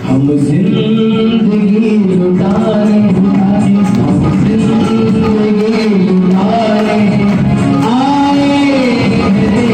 हम जिंदगी लुटाने हम जिंदगी लुटाने आए रे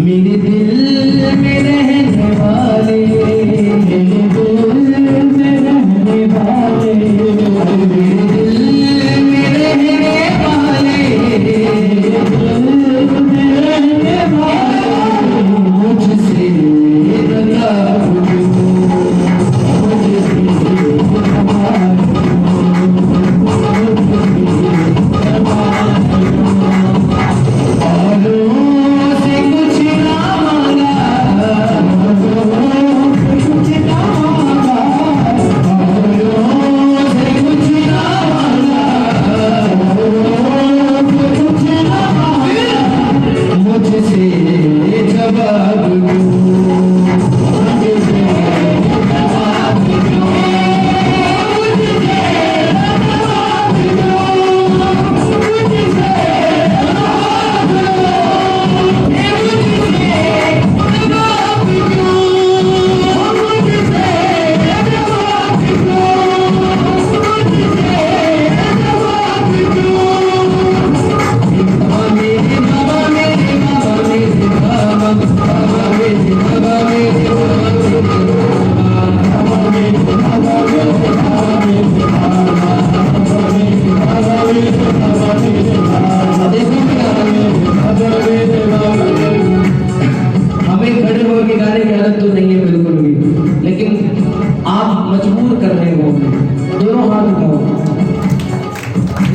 मेरे दिल में रहने वाले मेरे दिल में रहने वाले मेरे दिल में रहने वाले दिल में रहने वाले मुझसे बता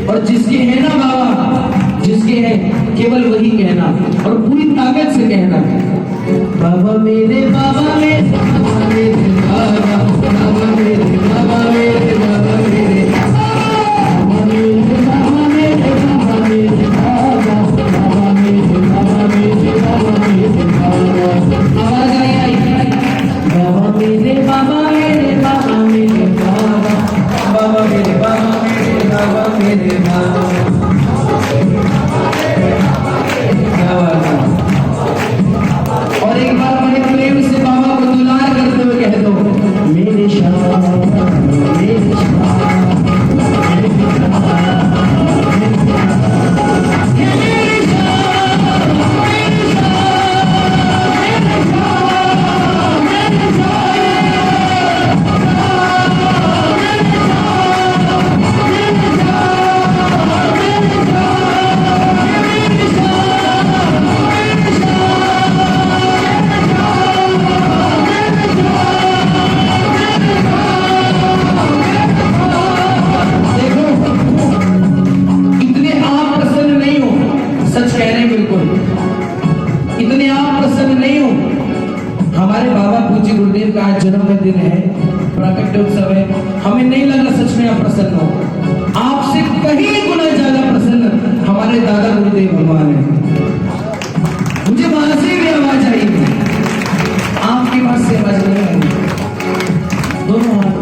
और जिसके है ना बाबा, जिसके है केवल वही कहना और पूरी ताकत से कहना, बाबा मेरे बाबा मेरे बाबा मेरे बाबा बाबा मेरे बाबा मेरे बाबा मेरे बाबा मेरे बाबा मेरे बाबा मेरे बाबा बाबा मेरे बाबा मेरे बाबा मेरे बाबा। आवाज आई बाबा मेरे बाबा मेरे बाबा मेरे बाबा बाबा मेरे बाबा मेरे बाबा मेरे बाबा। और एक बार बड़े प्रेम से बाबा को दुलार करते हुए कह दो, मेरे शाह मेरे शाह का आज जन्म का दिन है, प्राकट्य उत्सव है, हमें नहीं लगा सच में आप प्रसन्न हो। आपसे कहीं गुना ज्यादा प्रसन्न हमारे दादा गुरुदेव भगवान है। मुझे वहां से भी आवाज आई, आपकी बात से आवाज नहीं आई। दोनों हाथ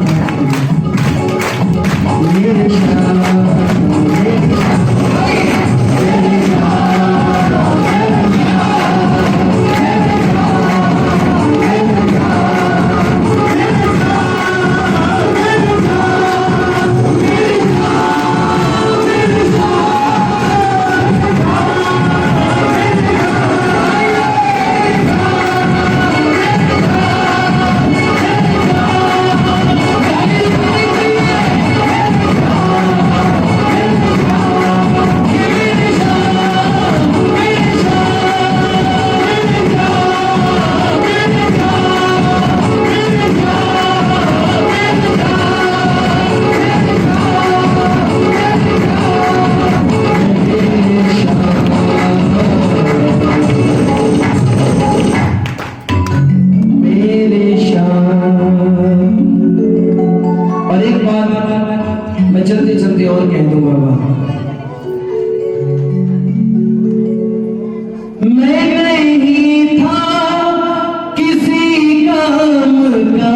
और एक बात मैं चलते चलते और कह दूं बाबा, मैं नहीं था किसी काम का,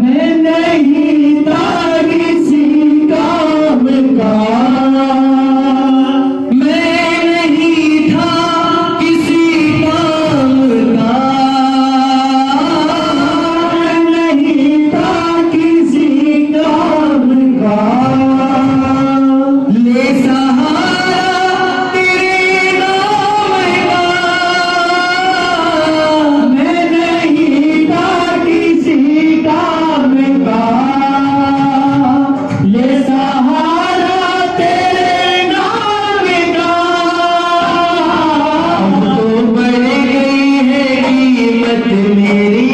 मैं नहीं था किसी काम का, मैं नहीं था किसी काम का, मैं नहीं था किसी काम का, ले सहारा तेरे नाम का, मैं नहीं था किसी काम का, ले सहारा तेरे नाम का, अब तो बढ़ गई है कीमत मेरी,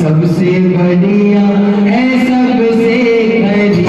सबसे बढ़िया है सबसे खरी,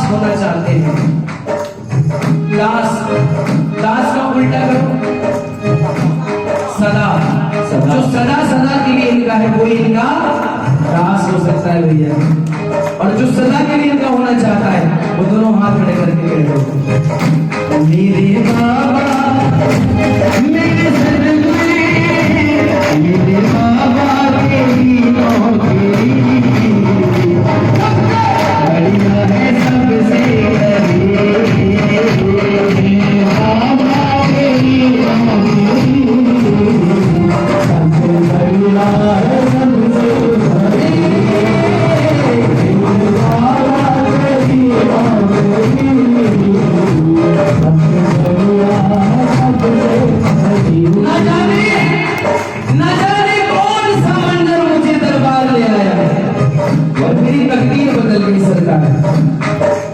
होना चाहते हैं। दास, दास का उल्टा करो सदा। जो सदा सदा के लिए इनका है वही इनका दास हो सकता है भैया। और जो सदा के लिए इनका होना चाहता है वो दोनों हाथ खड़े करके कह दो, मेरे बाबा मेरे सदगुरु, मेरे बाबा तेरी नौकरी बढ़िया है सबसे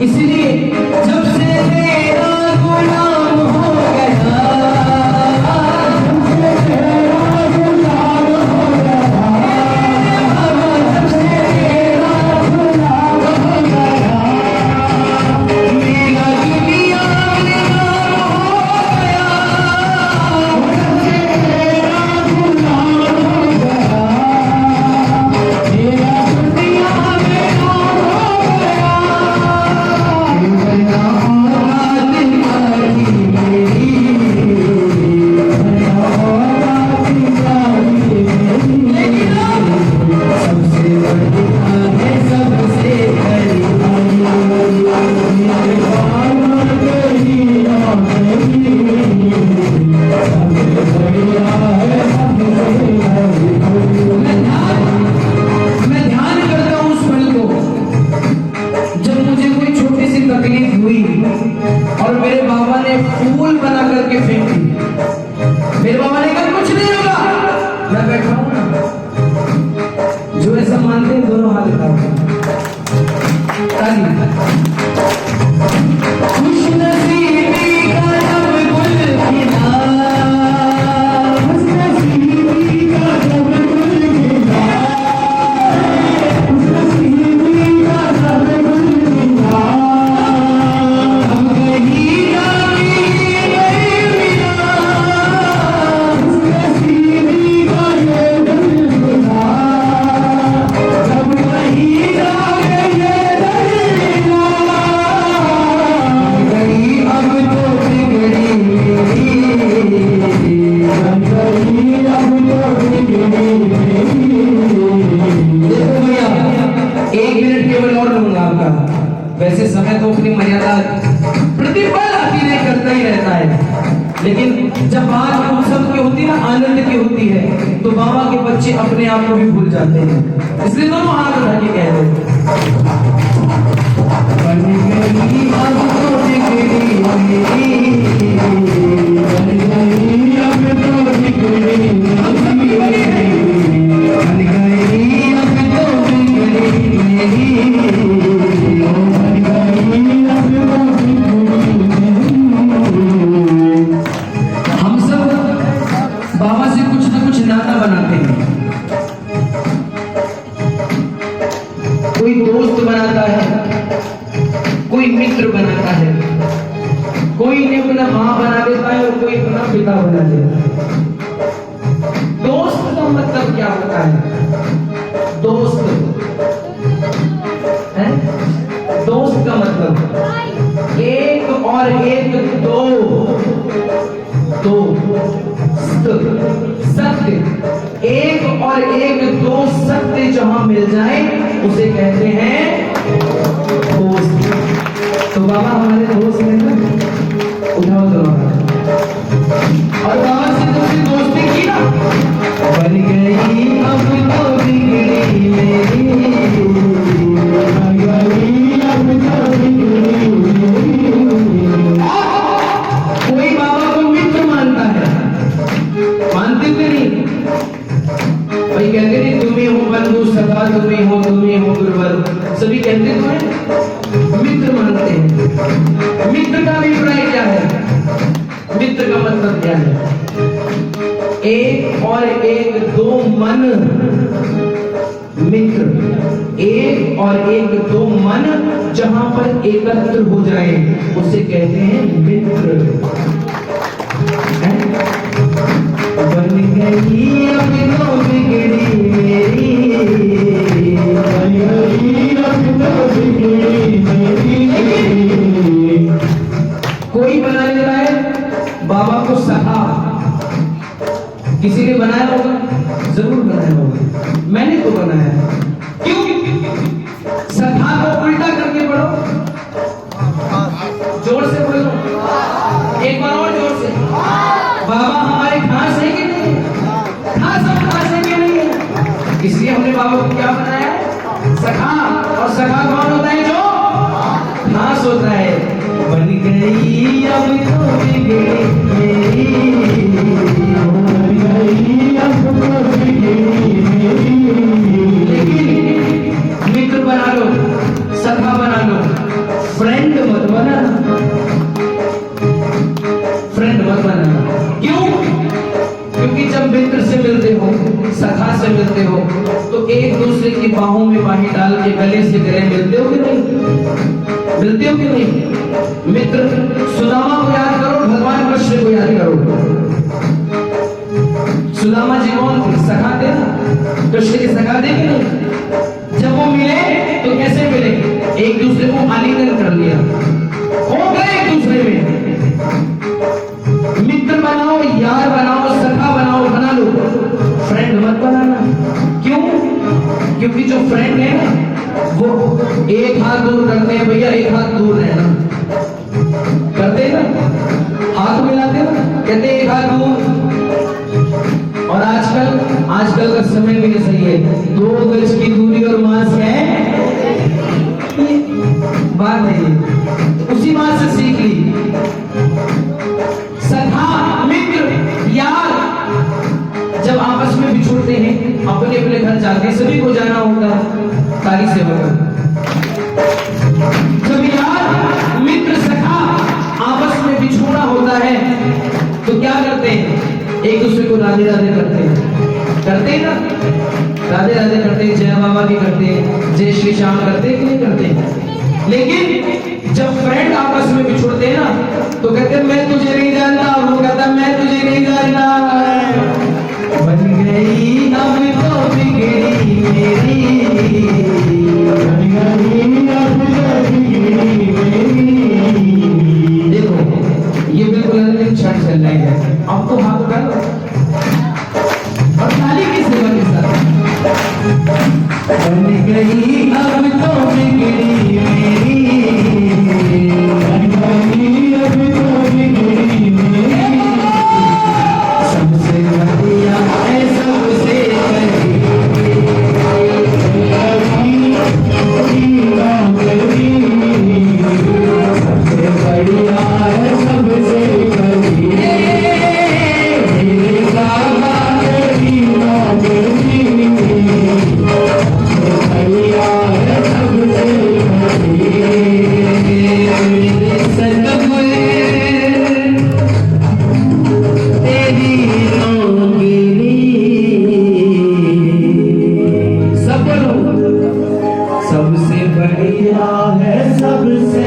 इसलिए जब से तेरा गुलाम हो गया, जब से तेरा गुलाम हो गया, जब से तेरा गुलाम हो गया, मेरा दुनिया में नाम हो गया, जब से तेरा गुलाम हो गया, मेरा दुनिया में नाम हो गया। और मेरे बाबा ने फूल बना करके फेंक दी, मेरे बाबा ने कहा कुछ नहीं होगा, मैं बैठा हूं ना। जो ऐसा मानते हैं दोनों हाथ उठाओ, खुश नसीबी का जब गुल खिला, खुश नसीबी का जब गुल खिला, खुश नसीबी का जब गुल खिला, वैसे समय तो अपनी मर्यादा प्रतिपल अतीत करता ही रहता है, लेकिन जब बात उत्सव की होती है ना, आनंद की होती है, तो बाबा के बच्चे अपने आप को भी भूल जाते हैं। इसलिए दोनों हाथ उठा के कह दो, कोई दोस्त बनाता है, कोई मित्र बनाता है, कोई इन्हें अपना माँ बना देता है और कोई अपना पिता बना देता है। दोस्त का मतलब क्या होता है? दोस्त है, दोस्त का मतलब एक और एक दो, दो सत्य, एक और एक दो सत्य जहां मिल जाए उसे कहते हैं दोस्त। तो बाबा हमारे दोस्त हैं ना, उठाओ दोनों और बाबा से तुमने दोस्ती की ना, बन गई अब तो बिगड़ी मेरी, बन गई अब तो बिगड़ी मेरी। कोई बाबा को मित्र मानता है, मानते नहीं भाई, कहते नहीं तुम ही हो बंधु सदा, तुम ही हो गुरुवर, सभी कहते तो हैं, मित्र मानते हैं। मित्र का अभिप्राय क्या है? मित्र का मतलब क्या है? एक और एक दो मन मित्र, एक और एक दो मन जहां पर एकत्र हो जाए उसे कहते हैं मित्र। बन गई अब तो बिगड़ी मेरी, बन गई अब तो बिगड़ी मेरी। कोई बना ले रहा है बाबा को सखा, किसी ने बनाया होगा, जरूर बनाया होगा, मैंने तो बनाया। क्यों? सखा को उल्टा करके पढ़ो, जोर से बोलो, एक बार और जोर से। बाबा हमारे खास है कि नहीं? खास हम खास है कि नहीं है? इसलिए हमने बाबा को क्या बनाया? सखा। और सखा कौन होता है? जो खास होता है। बन गई अब तो बिगड़ी मेरी, बन गई अब तो बिगड़ी मेरी। लेकिन मित्र बना लो, सखा बना लो, फ्रेंड मत बनाना, फ्रेंड मत बनाना। क्यों? क्योंकि जब मित्र से मिलते हो, सखा से मिलते हो, तो एक दूसरे की बाहों में बाहें डाल के गले से गले मिलते हो कि नहीं? मिलते हो कि नहीं? मित्र सुदामा को याद करो, भगवान कृष्ण को याद करो। सुदामा जी कौन थे? सखा थे ना, कृष्ण के सखा थे कि नहीं? जब वो मिले तो कैसे मिले? एक दूसरे को आलिंगन कर लिया, हो गए एक दूसरे में। मित्र बनाओ, यार बनाओ, सखा बनाओ, बना लो, फ्रेंड मत बनाना। क्यों? क्योंकि जो फ्रेंड है ना वो एक हाथ दूर करते हैं, भैया एक हाथ दूर रहना, करते हैं ना, हाथ मिलाते हैं ना, कहते हैं एक हाथ दूर। और आजकल का समय भी नहीं सही है, 2 गज की दूरी और मास्क है, बात नहीं, उसी बात से सीख ली। सखा, मित्र, यार जब आपस में बिछुड़ते हैं, अपने अपने घर जाते हैं, सभी को जाना होता है, ताली से होगा। जब यार, मित्र, सखा आपस में बिछोड़ा होता है तो क्या करते हैं? एक दूसरे को राधे राधे करते हैं ना, राधे राधे करते हैं, जय बाबा भी करते हैं, जय श्री श्याम करते हैं कि नहीं करते? लेकिन जब फ्रेंड आपस में बिछुड़ते हैं ना तो कहते हैं मैं तुझे नहीं जानता, वो कहता मैं तुझे नहीं जानता। बन गई अब तो बिगड़ी मेरी, बन गई अब तो बिगड़ी मेरी। देखो ये बिल्कुल अंतिम क्षण चल रही है, अब तो हाथ उठा लो और ताली की सेवा के साथ। बन गई अब तो बिगड़ी मेरी, बन गई अब तो बिगड़ी मेरी। सबसे बढ़िया है सबसे सबसे बढ़िया है सबसे